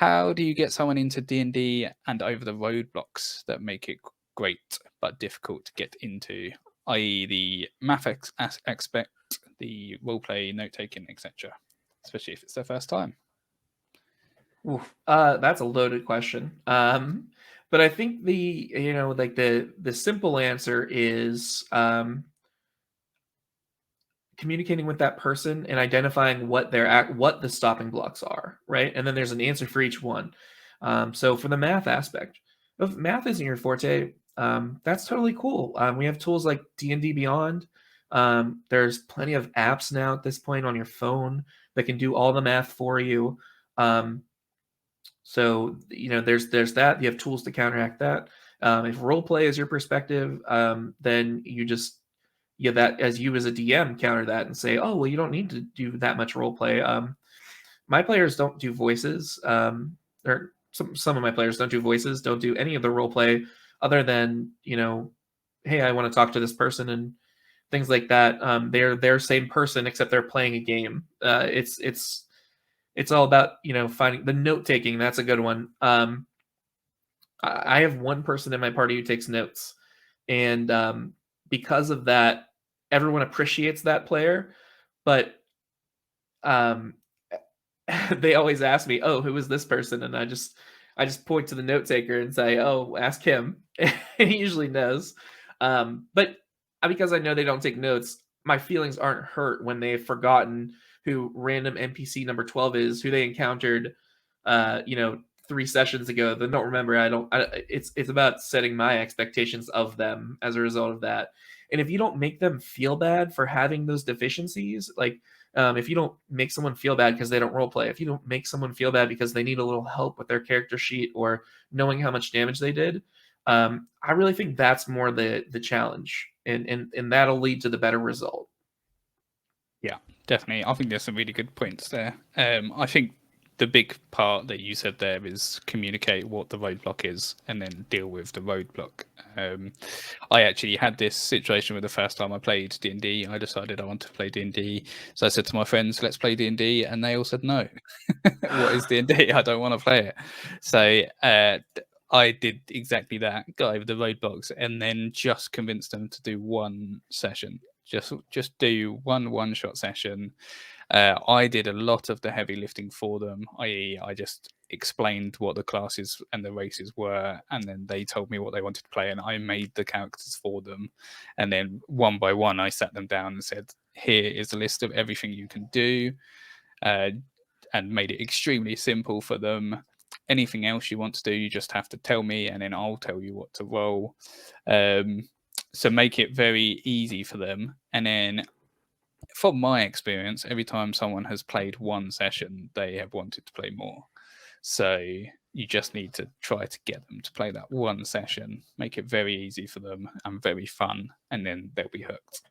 How do you get someone into D&D and over the roadblocks that make it great but difficult to get into, i.e., the math aspect, the roleplay, note taking, etc., especially if it's their first time? Oof, that's a loaded question. But I think the simple answer is communicating with that person and identifying what what the stopping blocks are, right? And then there's an answer for each one. So for the math aspect, if math isn't your forte, that's totally cool. We have tools like D&D Beyond. There's plenty of apps now at this point on your phone that can do all the math for you. So there's that. You have tools to counteract that. If role play is your perspective, then you just that as you as a DM counter that and say, oh well, you don't need to do that much role play. My players don't do voices, or some of my players don't do voices, don't do any of the role play other than hey, I want to talk to this person and things like that. They're their same person except they're playing a game. It's all about finding the note taking. That's a good one. I have one person in my party who takes notes, and because of that, everyone appreciates that player. But um, they always ask me, "Oh, who is this person?" And I just point to the note taker and say, "Oh, ask him." And he usually knows. But because I know they don't take notes, my feelings aren't hurt when they've forgotten who random NPC number 12 is, who they encountered, uh, you know, 3 sessions ago. They don't remember. It's about setting my expectations of them as a result of that. And if you don't make them feel bad for having those deficiencies, like if you don't make someone feel bad because they don't role play, if you don't make someone feel bad because they need a little help with their character sheet or knowing how much damage they did, I really think that's more the challenge, and that'll lead to the better result. Yeah, definitely. I think there's some really good points there. I think the big part that you said there is communicate what the roadblock is and then deal with the roadblock. I actually had this situation with the first time I played D&D. I decided I wanted to play D&D, so I said to my friends, "Let's play D&D," and they all said no. What is D&D? I don't want to play it. So I did exactly that. Got over the roadblocks and then just convinced them to do one session. Just do one shot session. I did a lot of the heavy lifting for them, i.e., I just explained what the classes and the races were, and then they told me what they wanted to play, and I made the characters for them. And then one by one, I sat them down and said, "Here is a list of everything you can do," uh, and made it extremely simple for them. Anything else you want to do, you just have to tell me, and then I'll tell you what to roll. Um, so make it very easy for them, and then from my experience, every time someone has played one session, they have wanted to play more. So you just need to try to get them to play that one session, make it very easy for them and very fun, and then they'll be hooked.